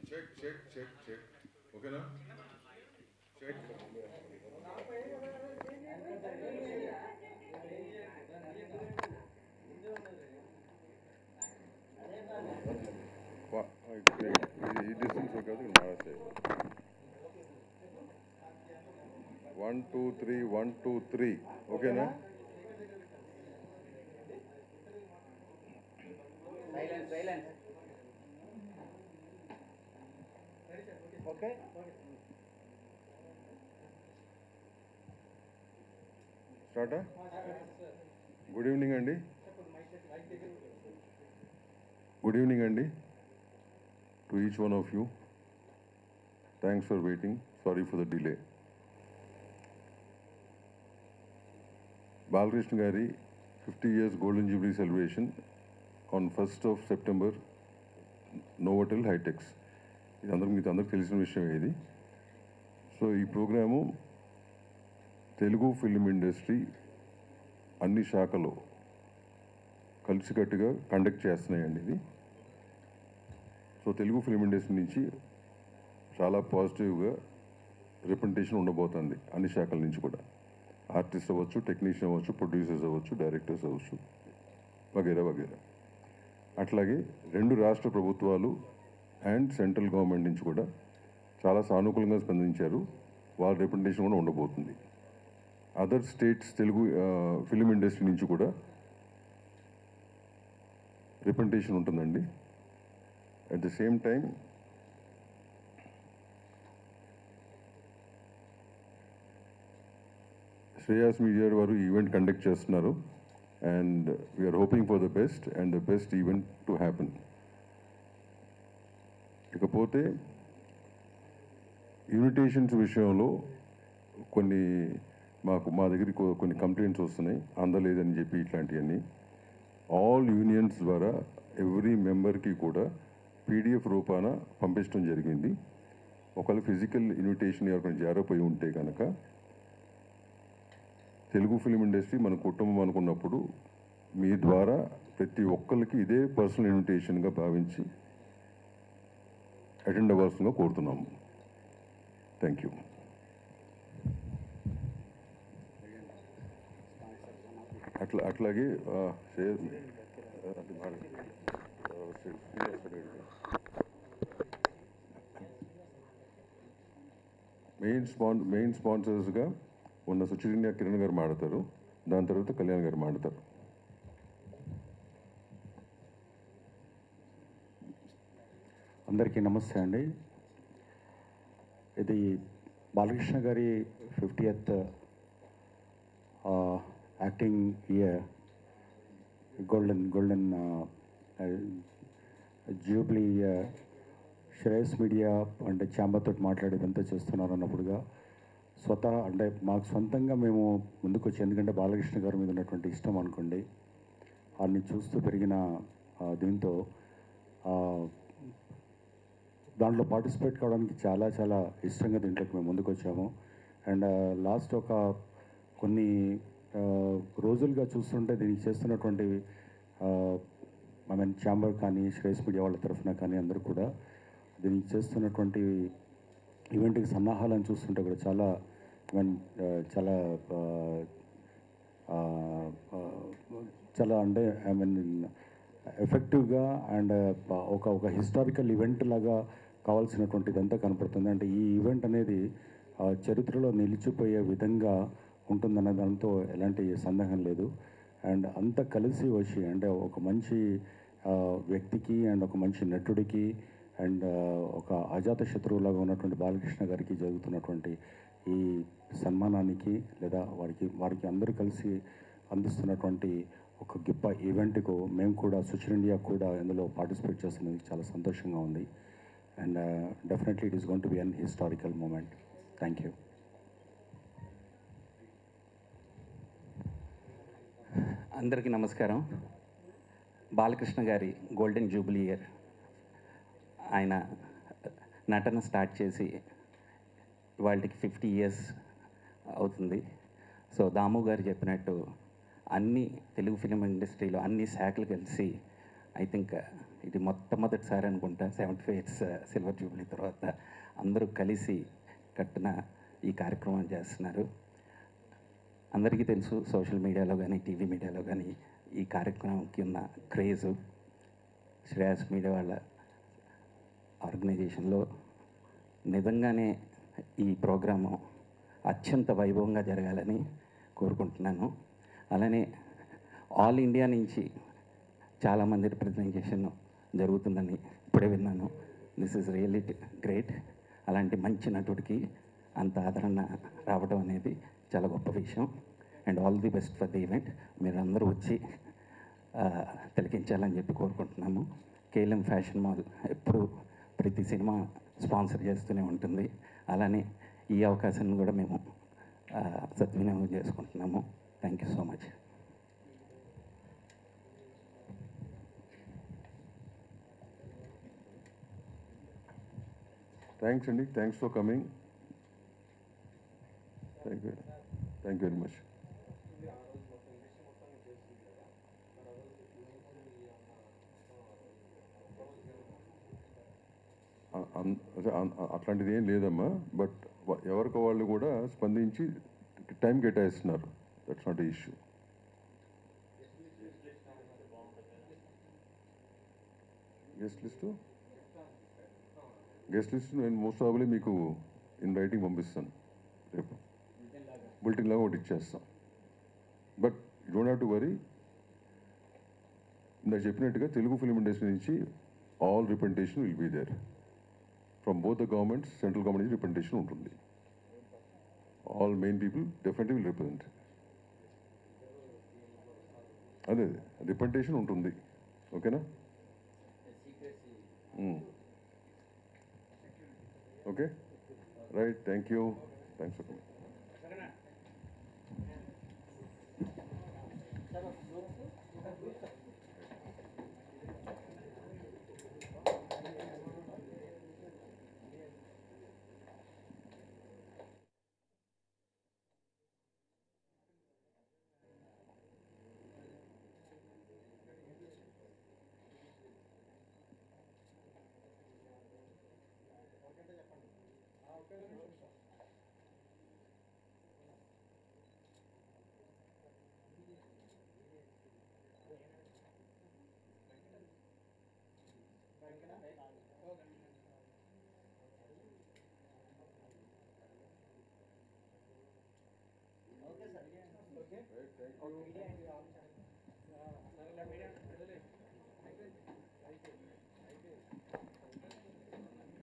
check. Okay, na? Check. ఈ distance కాదు మారాసే 1 2 3 1 2 3 ఓకేనా సైలెన్స్ ఓకే స్టార్టా గుడ్ ఈవినింగ్ అండి to each one of you. Thanks for waiting. Sorry for the delay. Balakrishna Gari 50 years Golden Jubilee celebration on 1st of September, Novotel High-Techs. ఇది అందరికి తెలిసిన విషయం ఇది. So ఈ ప్రోగ్రాము తెలుగు ఫిల్మ్ ఇండస్ట్రీ అన్ని శాఖలు కలిసికట్టుగా కండక్ట్ చేస్తున్నాయండి ఇది. సో తెలుగు ఫిల్మ్ ఇండస్ట్రీ నుంచి చాలా పాజిటివ్గా రిప్రజెంటేషన్ ఉండబోతుంది అన్ని శాఖల నుంచి కూడా. ఆర్టిస్ట్ అవ్వచ్చు, టెక్నీషియన్ అవ్వచ్చు, ప్రొడ్యూసర్స్ అవ్వచ్చు, డైరెక్టర్స్ అవ్వచ్చు, వగేరా వగేరా. అట్లాగే 2 రాష్ట్ర ప్రభుత్వాలు అండ్ సెంట్రల్ గవర్నమెంట్ నుంచి కూడా చాలా సానుకూలంగా స్పందించారు. వాళ్ళ రిప్రజెంటేషన్ కూడా ఉండబోతుంది. Other states Telugu film industry నుంచి కూడా రిప్రజెంటేషన్ ఉంటుందండి. At the same time Shreyas media వారు ఈవెంట్ కండక్ట్ చేస్తున్నారు. And we're hoping for the best and the best event to happen. ఇకపోతే ఇన్విటేషన్స్ విషయంలో మా దగ్గరికి కొన్ని కంప్లైంట్స్ వస్తున్నాయి, అందలేదని చెప్పి. ఇట్లాంటివన్నీ ఆల్ యూనియన్స్ ద్వారా ఎవ్రీ మెంబర్కి కూడా PDF రూపాన పంపించడం జరిగింది. ఒకవేళ ఫిజికల్ ఇన్విటేషన్ ఎవరికైనా జారిపోయి ఉంటే కనుక తెలుగు ఫిల్మ్ ఇండస్ట్రీ మన కుటుంబం అనుకున్నప్పుడు మీ ద్వారా ప్రతి ఒక్కరికి ఇదే పర్సనల్ ఇన్విటేషన్గా భావించి అటెండ్ అవ్వాల్సిందిగా కోరుతున్నాము. Thank you. అట్లాగే మెయిన్ స్పాన్సర్స్గా ఉన్న సుచిరింద్ర కిరణ్ గారు మాడతారు. దాని తర్వాత కళ్యాణ్ గారు మాడతారు. అందరికీ నమస్తే అండి. ఇది బాలకృష్ణ గారి 50th acting year golden Jubilee Shreyas media అంటే ఛాంబర్తో మాట్లాడేదంతా చేస్తున్నారు అన్నప్పుడుగా అంటే మాకు సొంతంగా మేము ముందుకు వచ్చి, ఎందుకంటే బాలకృష్ణ గారి మీద ఉన్నటువంటి ఇష్టం అనుకోండి, వారిని చూస్తూ పెరిగిన దీంతో దాంట్లో పార్టిసిపేట్ కావడానికి చాలా చాలా ఇష్టంగా దీంట్లోకి మేము ముందుకు వచ్చాము. అండ్ లాస్ట్ కొన్ని రోజులుగా చూస్తుంటే దీనికి చేస్తున్నటువంటి ఛాంబర్ కానీ శ్రేయస్ మీడియా వాళ్ళ తరఫున కానీ అందరూ కూడా దీనికి చేస్తున్నటువంటి ఈవెంట్కి సన్నాహాలను చూస్తుంటే కూడా చాలా అంటే ఎఫెక్టివ్గా అండ్ ఒక హిస్టారికల్ ఈవెంట్ లాగా కావాల్సినటువంటిదంతా కనపడుతుంది. అంటే ఈ ఈవెంట్ అనేది చరిత్రలో నిలిచిపోయే విధంగా ఉంటుందన్న దాంతో ఎలాంటి సందేహం లేదు. అండ్ అంతా కలిసి వచ్చి అంటే ఒక మంచి వ్యక్తికి అండ్ ఒక మంచి నటుడికి అండ్ ఒక అజాత శత్రువులాగా ఉన్నటువంటి బాలకృష్ణ గారికి జరుగుతున్నటువంటి ఈ సన్మానానికి లేదా వారికి అందరూ కలిసి అందిస్తున్నటువంటి ఒక గొప్ప ఈవెంట్కు మేము కూడా సుచిరిండియా కూడా ఇందులో పార్టిసిపేట్ చేస్తున్నందుకు చాలా సంతోషంగా ఉంది. And definitely it is going to be an historical moment. Thank you. అందరికీ నమస్కారం. బాలకృష్ణ గారి గోల్డెన్ జూబ్లీ ఇయర్, ఆయన నటన స్టార్ట్ చేసి వాళ్ళకి 50 years అవుతుంది. సో దాము గారు చెప్పినట్టు అన్ని తెలుగు ఫిలిం ఇండస్ట్రీలో అన్ని శాఖలు కలిసి ఐ థింక్ ఇది మొట్టమొదటిసారి అనుకుంటా 75 ఇయర్స్ సిల్వర్ జూబ్లీ తర్వాత అందరూ కలిసి కట్టిన ఈ కార్యక్రమం చేస్తున్నారు. అందరికీ తెలుసు సోషల్ మీడియాలో కానీ టీవీ మీడియాలో కానీ ఈ కార్యక్రమంకి ఉన్న క్రేజు. శ్రేయస్ మీడియా వాళ్ళ ఆర్గనైజేషన్లో నిజంగానే ఈ ప్రోగ్రాము అత్యంత వైభవంగా జరగాలని కోరుకుంటున్నాను. అలానే ఆల్ ఇండియా నుంచి చాలామంది రిప్రజెంటేషన్ జరుగుతుందని ఇప్పుడే విన్నాను. This is really great. అలాంటి మంచి నటుడికి అంత ఆదరణ రావడం అనేది చాలా గొప్ప విషయం. And all the best for the event. మీరు అందరూ వచ్చి తిలకించాలని చెప్పి కోరుకుంటున్నాము. కేఎల్ఎం ఫ్యాషన్ మాల్ ఎప్పుడు ప్రతి సినిమా స్పాన్సర్ చేస్తూనే ఉంటుంది. అలానే ఈ అవకాశాన్ని కూడా మేము సద్వినియోగం చేసుకుంటున్నాము. Thank you so much. Thanks అండి, thanks for coming. Thank you very much. అట్లాంటిది ఏం లేదమ్మా. బట్ ఎవరికి వాళ్ళు కూడా స్పందించి టైం కేటాయిస్తున్నారు. That's not a issue. Guest list నేను మోస్ట్ ప్రాబబ్లీ మీకు ఇన్ రైటింగ్ పంపిస్తాను. రేపు బులెటిన్ లాగా ఒకటి ఇచ్చేస్తాం. But you don't have to worry. ఇందాక చెప్పినట్టుగా తెలుగు ఫిల్మ్ ఇండస్ట్రీ నుంచి all representation will be there. From both the governments, central government నుంచి రిప్రజెంటేషన్ ఉంటుంది. All main people definitely will represent. అదే రిప్రజెంటేషన్ ఉంటుంది. ఓకేనా? Okay, right. Thank you. Thanks for coming. Okay, sir. Okay. Right, thank you.